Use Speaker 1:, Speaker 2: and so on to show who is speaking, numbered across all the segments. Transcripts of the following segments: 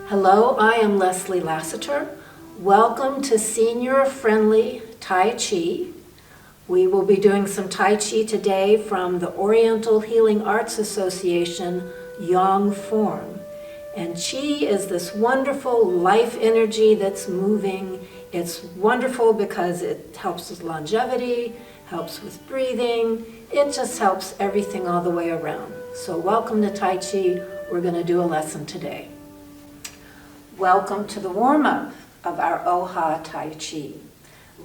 Speaker 1: Hello, I am Leslie Lassiter. Welcome to Senior Friendly Tai Chi. We will be doing some Tai Chi today from the Oriental Healing Arts Association Yang form. And Qi is this wonderful life energy that's moving. It's wonderful because it helps with longevity, helps with breathing. It just helps everything all the way around. So welcome to Tai Chi. We're going to do a lesson today. Welcome to the warm-up of our Oha Tai Chi.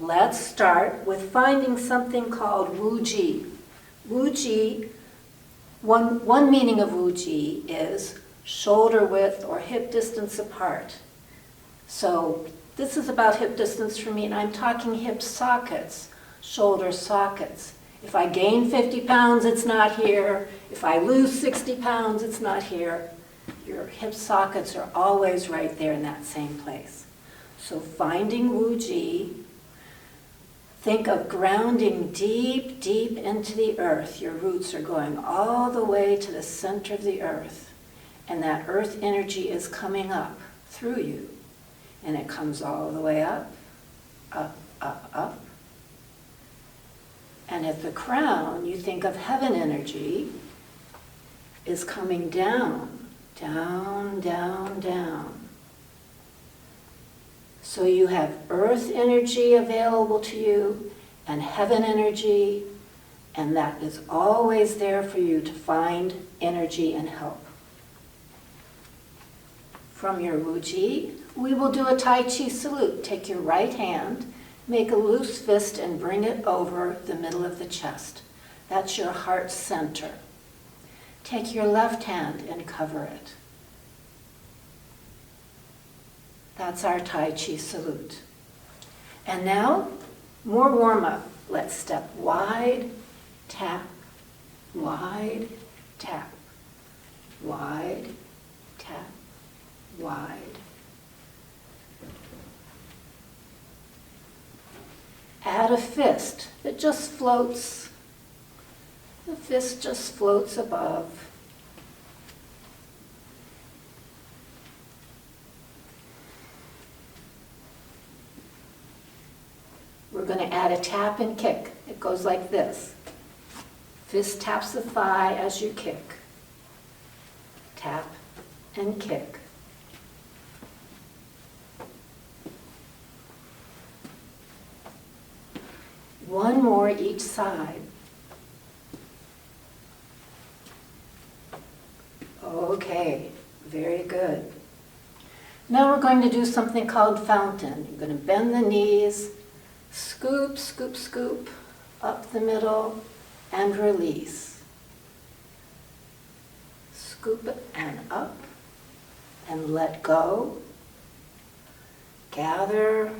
Speaker 1: Let's start with finding something called Wu Ji. Wu Ji, one meaning of Wu Ji is shoulder width or hip distance apart. So this is about hip distance for me, and I'm talking hip sockets, shoulder sockets. If I gain 50 pounds, it's not here. If I lose 60 pounds, it's not here. Your hip sockets are always right there in that same place. So finding Wu Ji, think of grounding deep, deep into the earth. Your roots are going all the way to the center of the earth. And that earth energy is coming up through you. And it comes all the way up, up, up, up. And at the crown, you think of heaven energy is coming down. Down, down, down. So you have earth energy available to you and heaven energy, and that is always there for you to find energy and help. From your Wu Ji, we will do a Tai Chi salute. Take your right hand, make a loose fist and bring it over the middle of the chest. That's your heart center. Take your left hand and cover it. That's our Tai Chi salute. And now, more warm-up. Let's step wide, tap, wide, tap, wide, tap, wide. Add a fist that just floats. The fist just floats above. We're going to add a tap and kick. It goes like this. Fist taps the thigh as you kick. Tap and kick. One more each side. Okay, very good. Now we're going to do something called fountain. You're going to bend the knees, scoop, scoop, scoop, up the middle, and release. Scoop it and up, and let go. Gather,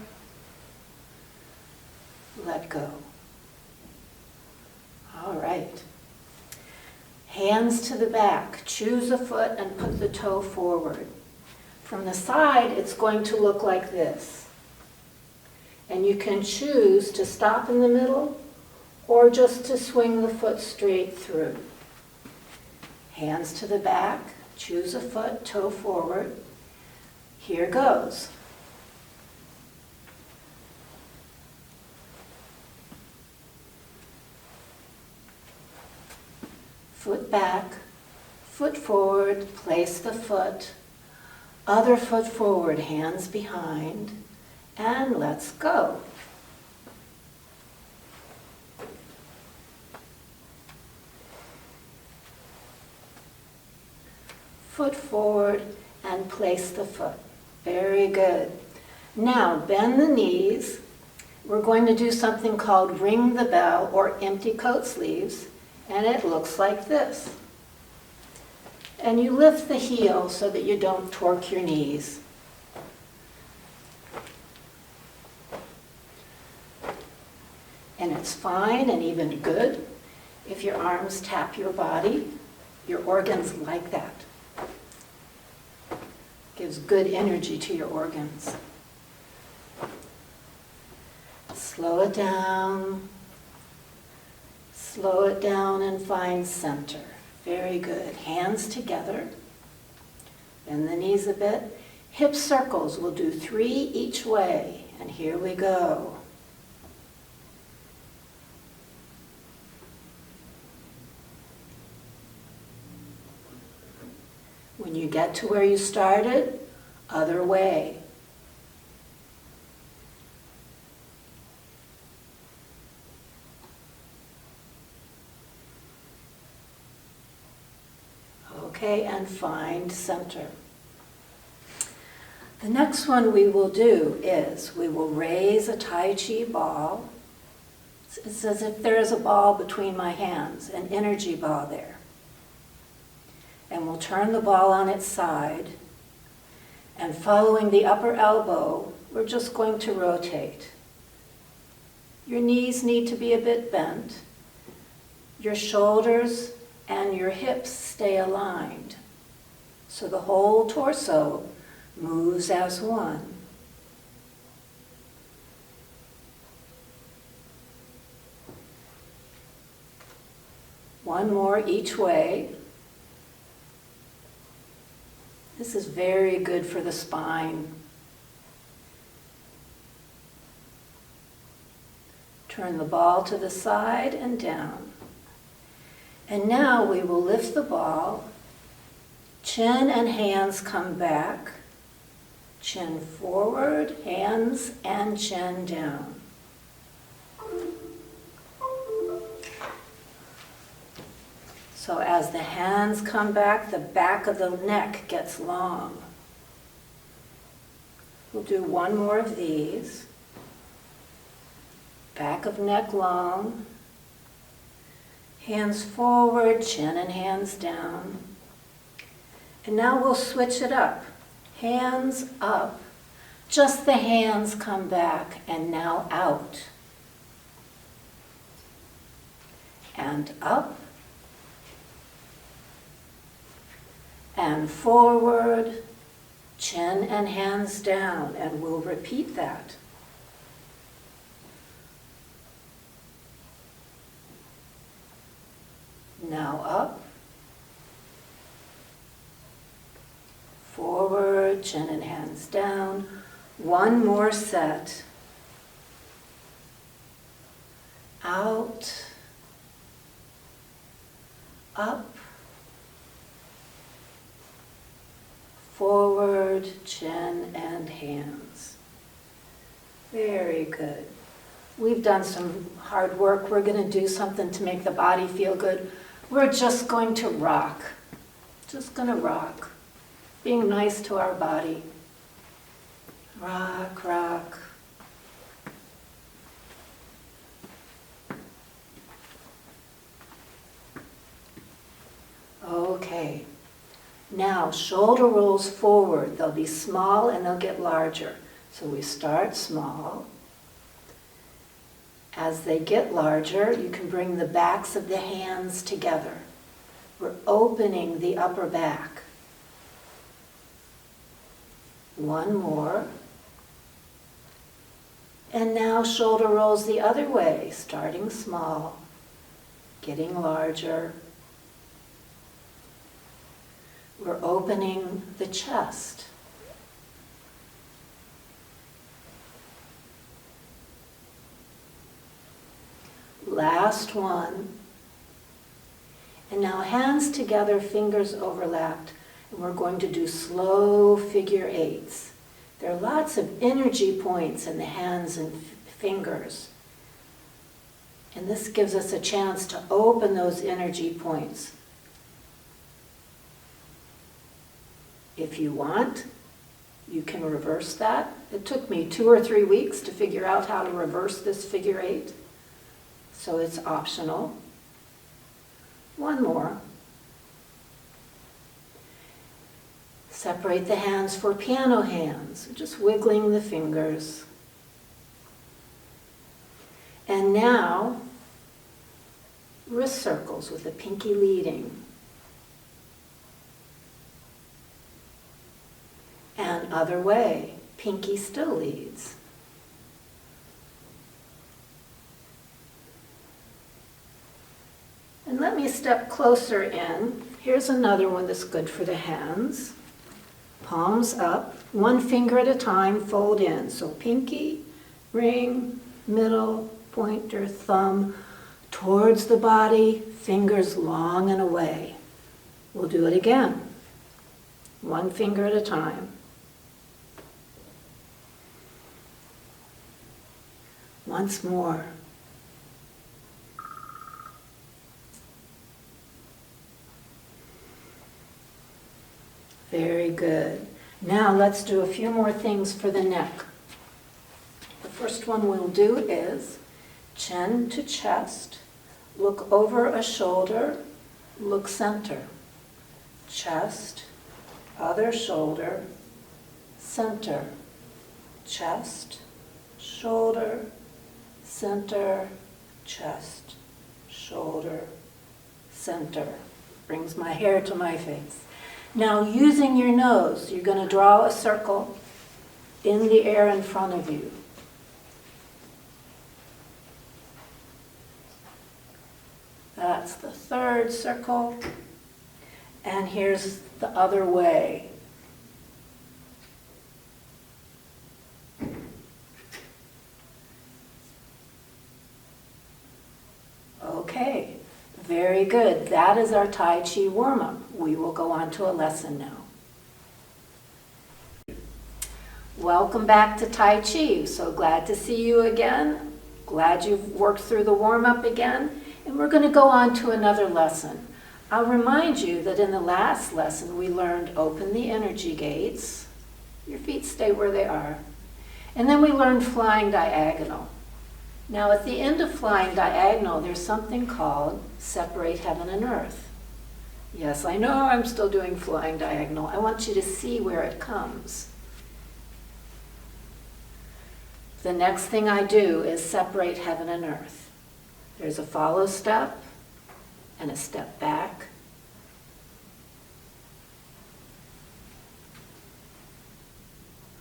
Speaker 1: let go. All right. Hands to the back. Choose a foot and put the toe forward. From the side, it's going to look like this. And you can choose to stop in the middle or just to swing the foot straight through. Hands to the back. Choose a foot, toe forward. Here goes. Foot back, foot forward, place the foot, other foot forward, hands behind, and let's go. Foot forward and place the foot. Very good. Now bend the knees. We're going to do something called ring the bell or empty coat sleeves. And it looks like this. And you lift the heel so that you don't torque your knees. And it's fine and even good if your arms tap your body. Your organs like that. Gives good energy to your organs. Slow it down. Slow it down and find center. Very good. Hands together. Bend the knees a bit. Hip circles, we'll do 3 each way, and here we go. When you get to where you started, other way. Okay, and find center. The next one we will do is we will raise a Tai Chi ball. It's as if there is a ball between my hands, an energy ball there. And we'll turn the ball on its side, and following the upper elbow, we're just going to rotate. Your knees need to be a bit bent. Your shoulders and your hips stay aligned. So the whole torso moves as one. One more each way. This is very good for the spine. Turn the ball to the side and down. And now we will lift the ball. Chin and hands come back. Chin forward, hands and chin down. So as the hands come back, the back of the neck gets long. We'll do one more of these. Back of neck long. Hands forward, chin and hands down. And now we'll switch it up. Hands up. Just the hands come back, and now out. And up. And forward, chin and hands down, and we'll repeat that. Now up, forward, chin and hands down. One more set. Out, up, forward, chin and hands. Very good. We've done some hard work. We're going to do something to make the body feel good. We're just going to rock. Just going to rock. Being nice to our body. Rock, rock. Okay. Now, shoulder rolls forward. They'll be small and they'll get larger. So we start small. As they get larger, you can bring the backs of the hands together. We're opening the upper back. One more. And now shoulder rolls the other way, starting small, getting larger. We're opening the chest. Last one. And now hands together, fingers overlapped, and we're going to do slow figure eights. There are lots of energy points in the hands and fingers. And this gives us a chance to open those energy points. If you want, you can reverse that. It took me 2 or 3 weeks to figure out how to reverse this figure eight. So it's optional. One more. Separate the hands for piano hands, just wiggling the fingers. And now, wrist circles with the pinky leading. And other way, pinky still leads. And let me step closer in. Here's another one that's good for the hands. palms up, one finger at a time, fold in. So pinky, ring, middle, pointer, thumb, towards the body, fingers long and away. We'll do it again. One finger at a time. Once more. Very good. Now let's do a few more things for the neck. The first one we'll do is chin to chest, look over a shoulder, look center. Chest, other shoulder, center. Chest, shoulder, center, chest, shoulder, center. Brings my hair to my face. Now, using your nose, you're going to draw a circle in the air in front of you. That's the third circle. And here's the other way. Okay. Very good. That is our Tai Chi warm-up. We will go on to a lesson now. Welcome back to Tai Chi. So glad to see you again. Glad you've worked through the warm-up again. And we're going to go on to another lesson. I'll remind you that in the last lesson we learned open the energy gates. Your feet stay where they are. And then we learned flying diagonal. Now at the end of flying diagonal, there's something called separate heaven and earth. Yes, I know I'm still doing flying diagonal. I want you to see where it comes. The next thing I do is separate heaven and earth. There's a follow step and a step back.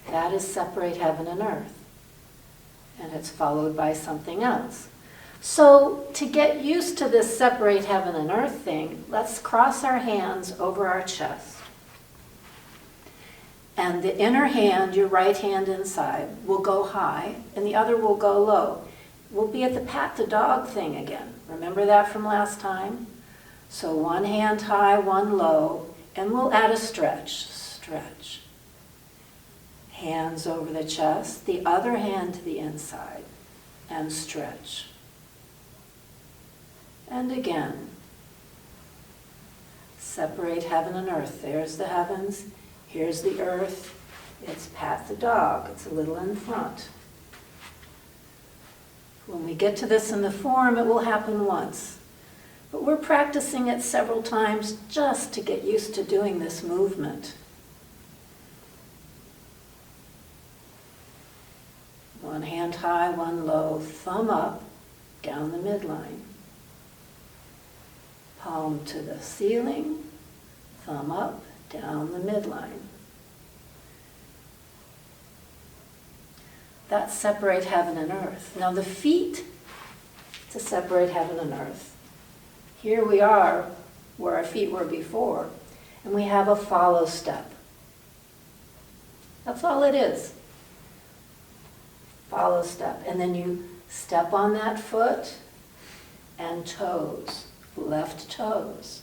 Speaker 1: That is separate heaven and earth. And it's followed by something else. So to get used to this separate heaven and earth thing, let's cross our hands over our chest. And the inner hand, your right hand inside, will go high, and the other will go low. We'll be at the pat the dog thing again. Remember that from last time? So one hand high, one low, and we'll add a stretch. Stretch. Hands over the chest, the other hand to the inside, and stretch. And again. Separate heaven and earth. There's the heavens, here's the earth. It's pat the dog. It's a little in front. When we get to this in the form, it will happen once. But we're practicing it several times just to get used to doing this movement. One hand high, one low, thumb up, down the midline. Palm to the ceiling, thumb up, down the midline. That's separate heaven and earth. Now the feet to separate heaven and earth. Here we are where our feet were before, and we have a follow step. That's all it is. Follow step. And then you step on that foot and toes, left toes.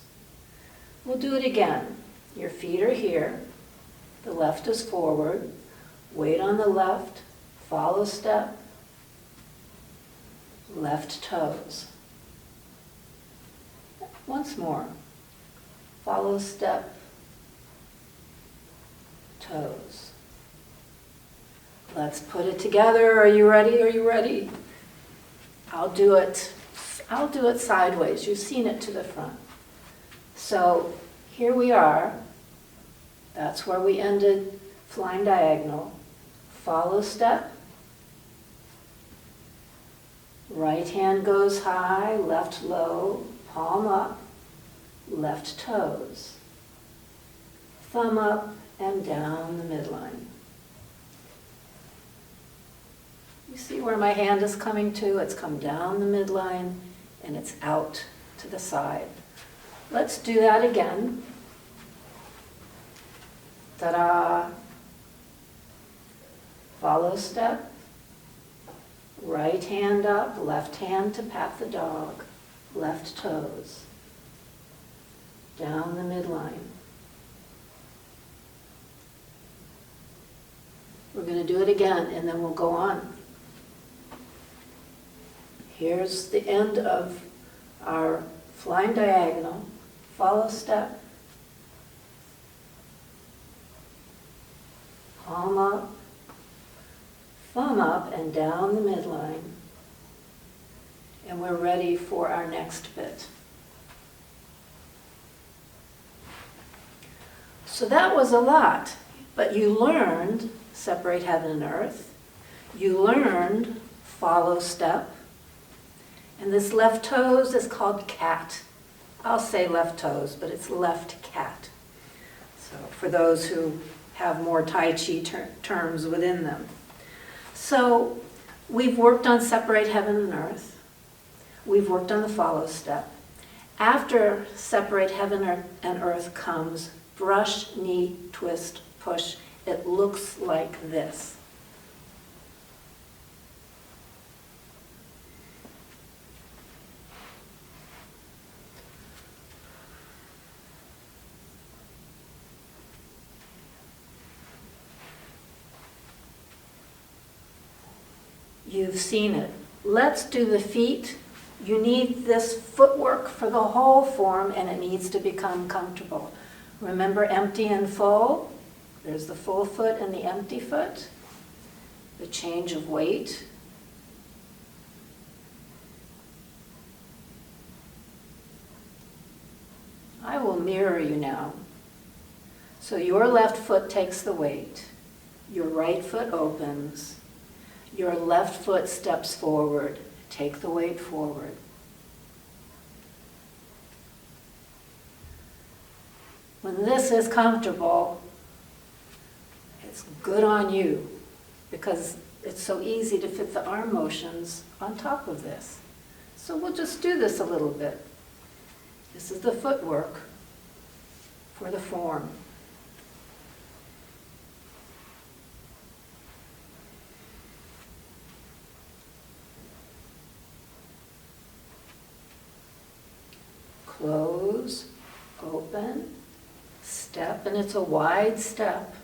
Speaker 1: We'll do it again. Your feet are here. The left is forward. Weight on the left. Follow step. Left toes. Once more. Follow step. Toes. Let's put it together. Are you ready? Are you ready? I'll do it sideways. You've seen it to the front. So here we are. That's where we ended flying diagonal. Follow step. Right hand goes high, left low, palm up, left toes. Thumb up and down the midline. You see where my hand is coming to? It's come down the midline and it's out to the side. Let's do that again. Ta-da! Follow step. Right hand up, left hand to pat the dog. Left toes. Down the midline. We're going to do it again and then we'll go on. Here's the end of our flying diagonal. Follow step. Palm up, thumb up and down the midline. And we're ready for our next bit. So that was a lot, but you learned separate heaven and earth. You learned follow step. And this left toes is called cat. I'll say left toes, but it's left cat. So for those who have more Tai Chi terms within them. So we've worked on separate heaven and earth. We've worked on the follow step. After separate heaven and earth comes brush, knee, twist, push. It looks like this. You've seen it. Let's do the feet. You need this footwork for the whole form and it needs to become comfortable. Remember empty and full? There's the full foot and the empty foot. The change of weight. I will mirror you now. So your left foot takes the weight. Your right foot opens. Your left foot steps forward. Take the weight forward. When this is comfortable, it's good on you because it's so easy to fit the arm motions on top of this. So we'll just do this a little bit. This is the footwork for the form. Close, open, step, and it's a wide step.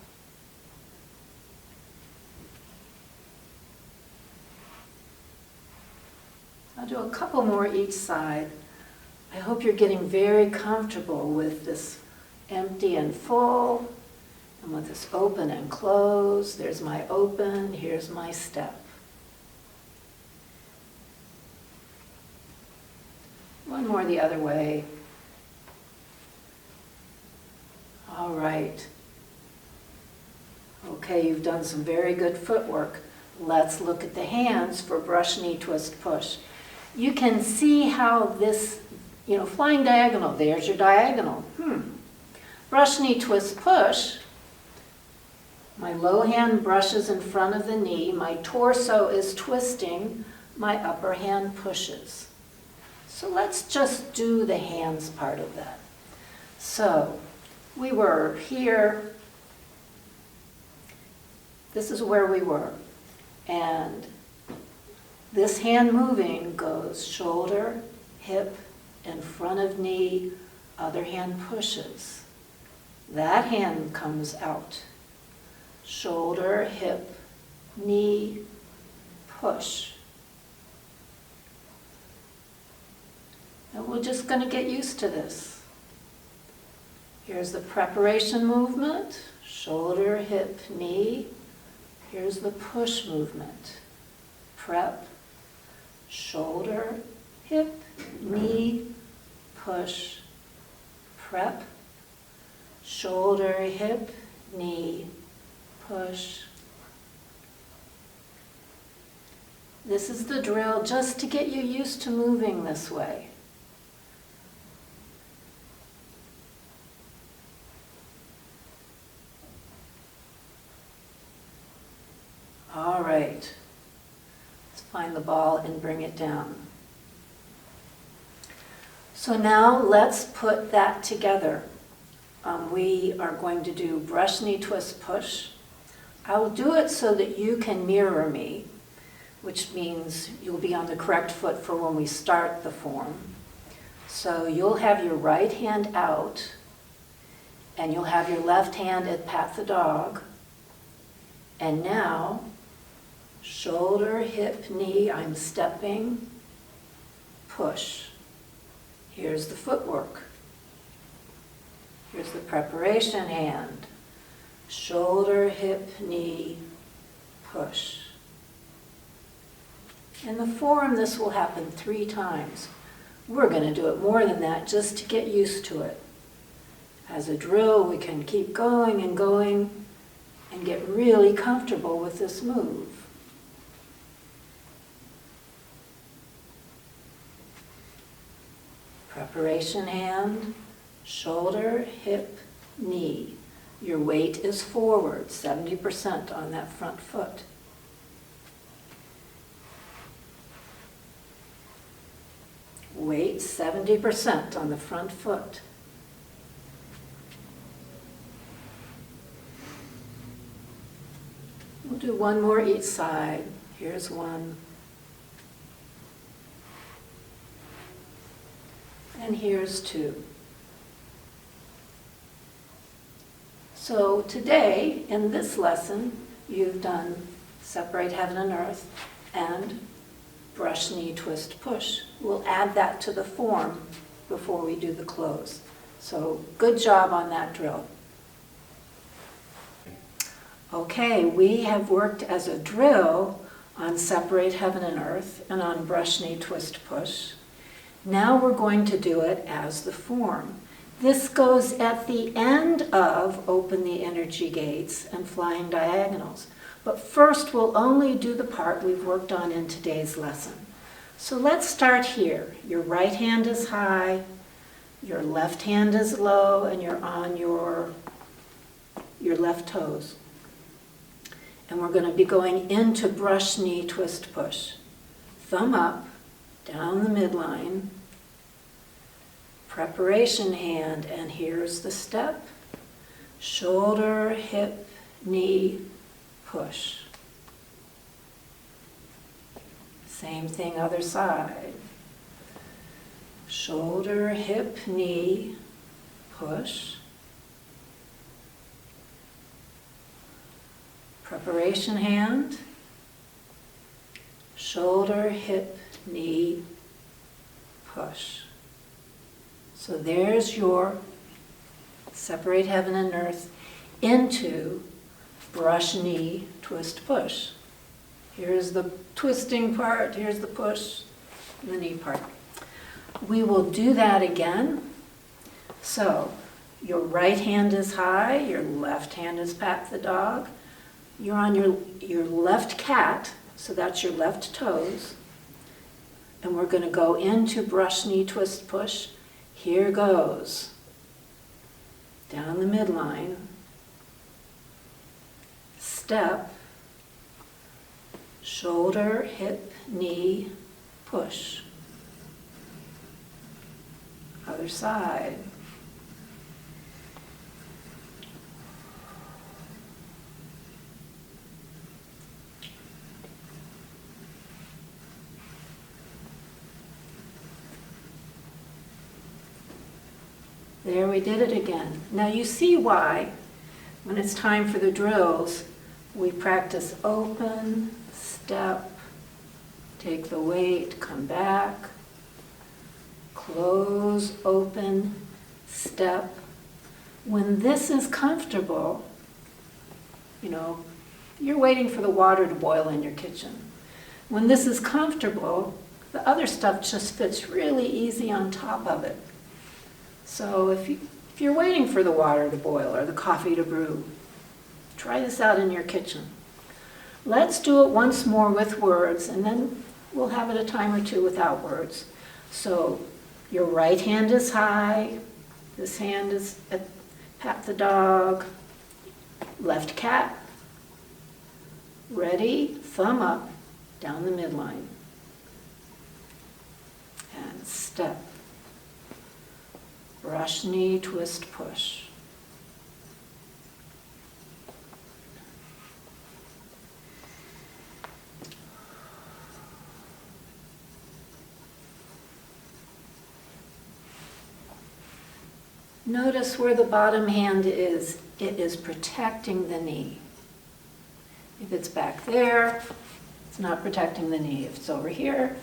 Speaker 1: I'll do a couple more each side. I hope you're getting very comfortable with this empty and full, and with this open and close. There's my open, here's my step. One more the other way. All right. Okay, you've done some very good footwork. Let's look at the hands for brush, knee, twist, push. You can see how this, flying diagonal, there's your diagonal. Brush, knee, twist, push. My low hand brushes in front of the knee. My torso is twisting. My upper hand pushes. So let's just do the hands part of that. So we were here. This is where we were. And this hand moving goes shoulder, hip, in front of knee, other hand pushes. That hand comes out. Shoulder, hip, knee, push. And we're just going to get used to this. Here's the preparation movement, shoulder, hip, knee. Here's the push movement. Prep, shoulder, hip, knee, push, prep, shoulder, hip, knee, push. This is the drill just to get you used to moving this way. All right, let's find the ball and bring it down. So now let's put that together. we are going to do brush, knee, twist, push. I'll do it so that you can mirror me, which means you'll be on the correct foot for when we start the form. So you'll have your right hand out, and you'll have your left hand at pat the dog. And now, shoulder, hip, knee, I'm stepping, push. Here's the footwork. Here's the preparation hand. Shoulder, hip, knee, push. In the form, this will happen 3 times. We're going to do it more than that just to get used to it. As a drill, we can keep going and get really comfortable with this move. Preparation hand, shoulder, hip, knee. Your weight is forward, 70% on that front foot. Weight 70% on the front foot. We'll do one more each side. Here's one. And here's 2. So today, in this lesson, you've done separate heaven and earth and brush, knee, twist, push. We'll add that to the form before we do the close. So good job on that drill. Okay, we have worked as a drill on separate heaven and earth and on brush, knee, twist, push. Now we're going to do it as the form. This goes at the end of open the energy gates and flying diagonals. But first we'll only do the part we've worked on in today's lesson. So let's start here. Your right hand is high, your left hand is low, and you're on your left toes. And we're going to be going into brush, knee, twist, push. Thumb up, down the midline, preparation hand, and here's the step. Shoulder, hip, knee, push. Same thing, other side. Shoulder, hip, knee, push. Preparation hand. Shoulder, hip, knee, push. So there's your separate heaven and earth into brush, knee, twist, push. Here's the twisting part, here's the push, and the knee part. We will do that again. So your right hand is high, your left hand is pat the dog. You're on your left cat, so that's your left toes. And we're going to go into brush, knee, twist, push. Here goes. Down the midline. Step. Shoulder, hip, knee, push. Other side. There, we did it again. Now you see why, when it's time for the drills, we practice open, step, take the weight, come back, close, open, step. When this is comfortable, you're waiting for the water to boil in your kitchen. When this is comfortable, the other stuff just fits really easy on top of it. So if you're waiting for the water to boil or the coffee to brew, try this out in your kitchen. Let's do it once more with words, and then we'll have it a time or two without words. So your right hand is high, this hand is at pat the dog, left cat. Ready, thumb up, down the midline. And step. Brush, knee, twist, push. Notice where the bottom hand is. It is protecting the knee. If it's back there, it's not protecting the knee. If it's over here,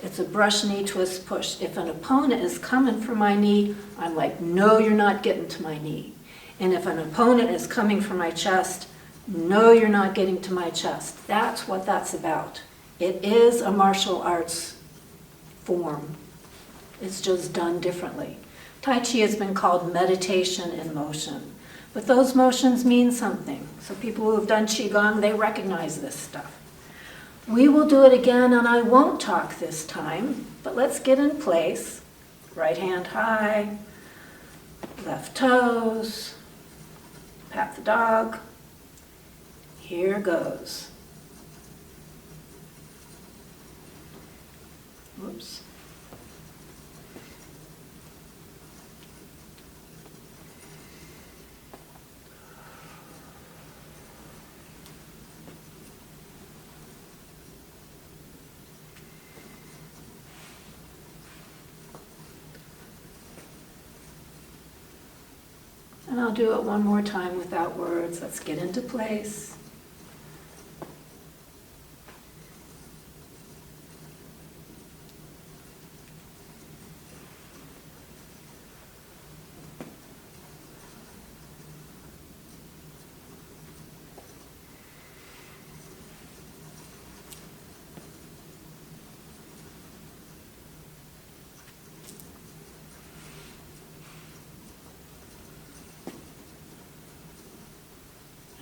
Speaker 1: it's a brush knee twist push. If an opponent is coming for my knee, I'm like, no, you're not getting to my knee. And if an opponent is coming for my chest, no, you're not getting to my chest. That's what that's about. It is a martial arts form. It's just done differently. Tai Chi has been called meditation in motion. But those motions mean something. So people who have done Qigong, they recognize this stuff. We will do it again, and I won't talk this time, but let's get in place. Right hand high, left toes, pat the dog. Here goes. Whoops. And I'll do it one more time without words. Let's get into place.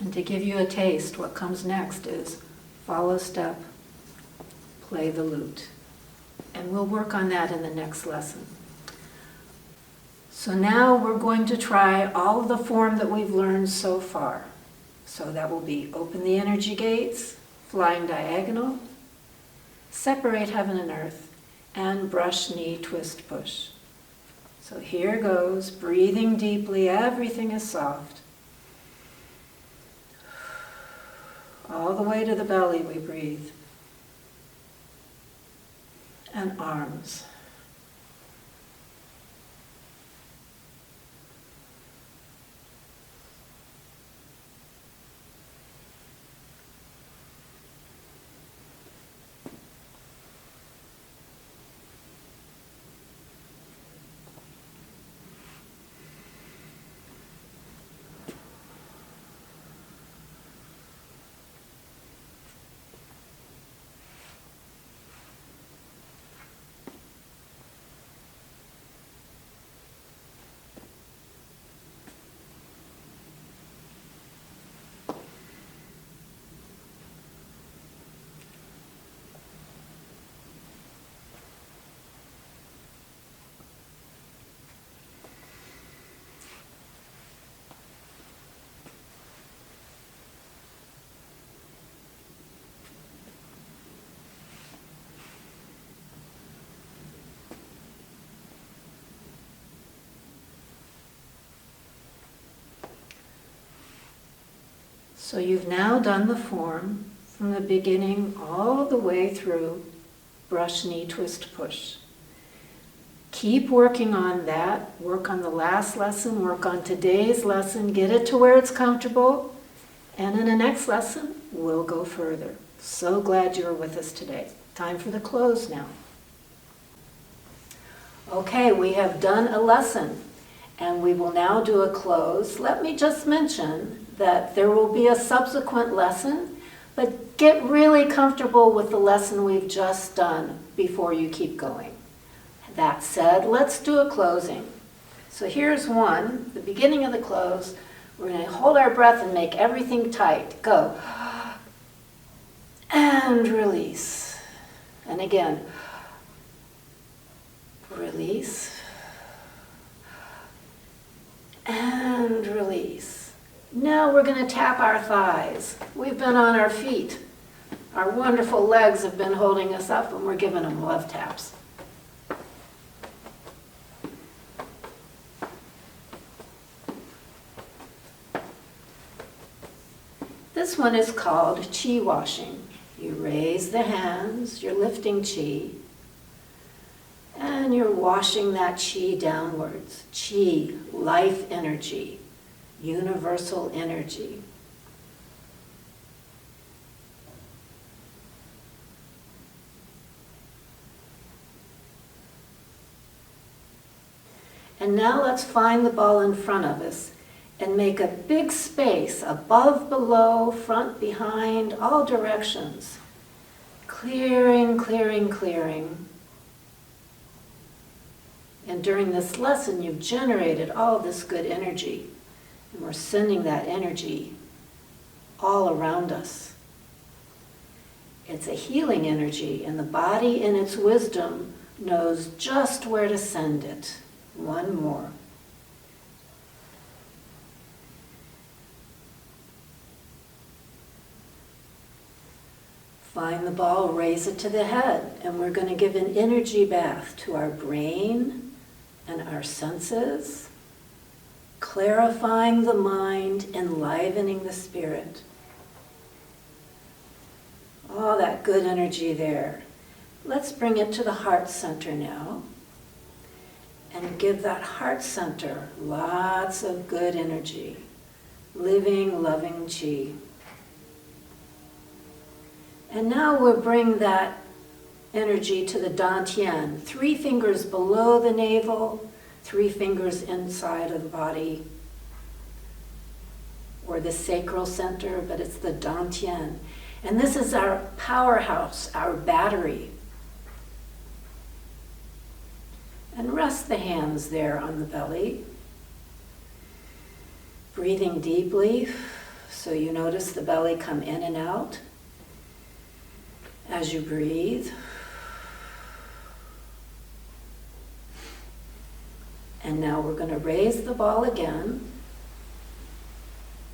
Speaker 1: And to give you a taste, what comes next is follow step, play the lute. And we'll work on that in the next lesson. So now we're going to try all of the form that we've learned so far. So that will be open the energy gates, flying diagonal, separate heaven and earth, and brush knee twist push. So here goes, breathing deeply, everything is soft. All the way to the belly we breathe. And arms. So you've now done the form from the beginning all the way through brush, knee, twist, push. Keep working on that. Work on the last lesson, work on today's lesson, get it to where it's comfortable, and in the next lesson, we'll go further. So glad you're with us today. Time for the close now. Okay, we have done a lesson, and we will now do a close. Let me just mention that there will be a subsequent lesson, but get really comfortable with the lesson we've just done before you keep going. That said, let's do a closing. So here's one, the beginning of the close. We're going to hold our breath and make everything tight. Go. And release. And again, release. And release. Now we're going to tap our thighs. We've been on our feet. Our wonderful legs have been holding us up, and we're giving them love taps. This one is called Qi washing. You raise the hands, you're lifting Qi, and you're washing that chi downwards. Chi, life energy, universal energy. And now let's find the ball in front of us and make a big space above, below, front, behind, all directions. Clearing, clearing, clearing. And during this lesson, you've generated all this good energy. And we're sending that energy all around us. It's a healing energy, and the body in its wisdom knows just where to send it. One more. Find the ball, raise it to the head, and we're going to give an energy bath to our brain and our senses, clarifying the mind, enlivening the spirit. All that good energy there. Let's bring it to the heart center now. And give that heart center lots of good energy, living, loving chi. And now we'll bring that energy to the dantian, 3 fingers below the navel, 3 fingers inside of the body, or the sacral center, but it's the dantian. And this is our powerhouse, our battery. And rest the hands there on the belly. Breathing deeply, so you notice the belly come in and out as you breathe. And now we're going to raise the ball again.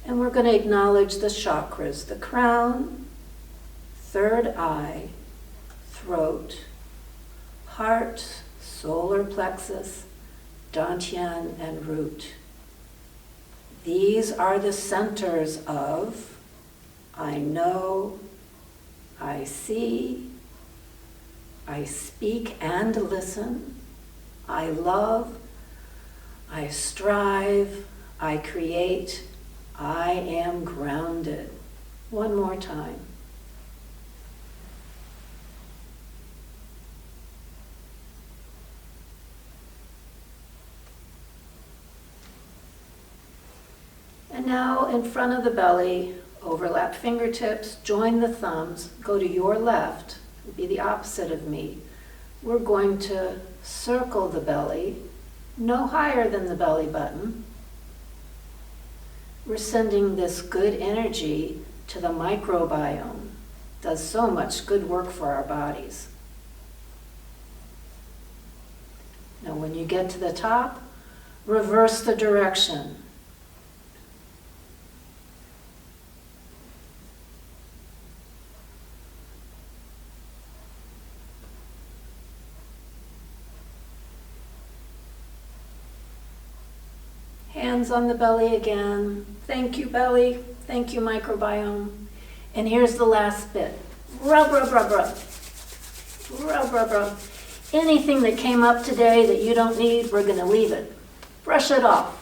Speaker 1: And we're going to acknowledge the chakras, the crown, third eye, throat, heart, solar plexus, dantian, and root. These are the centers of I know, I see, I speak and listen, I love, I strive, I create, I am grounded. One more time. And now in front of the belly, overlap fingertips, join the thumbs, go to your left, be the opposite of me. We're going to circle the belly, no higher than the belly button. We're sending this good energy to the microbiome. Does so much good work for our bodies. Now when you get to the top, reverse the direction. Hands on the belly again. Thank you, belly. Thank you, microbiome. And here's the last bit. Rub, rub, rub, rub. Rub, rub, rub. Anything that came up today that you don't need, we're going to leave it. Brush it off.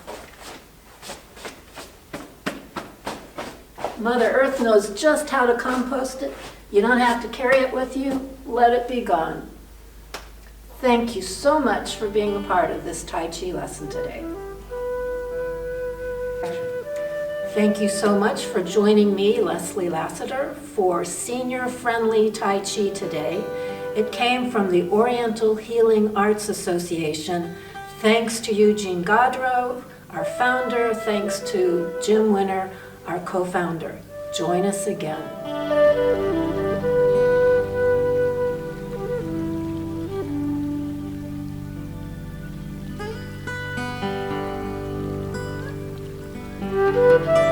Speaker 1: Mother Earth knows just how to compost it. You don't have to carry it with you. Let it be gone. Thank you so much for being a part of this Tai Chi lesson today. Thank you so much for joining me, Leslie Lassiter, for Senior Friendly Tai Chi today. It came from the Oriental Healing Arts Association. Thanks to Eugene Godreau, our founder. Thanks to Jim Winner, our co-founder. Join us again. Thank you.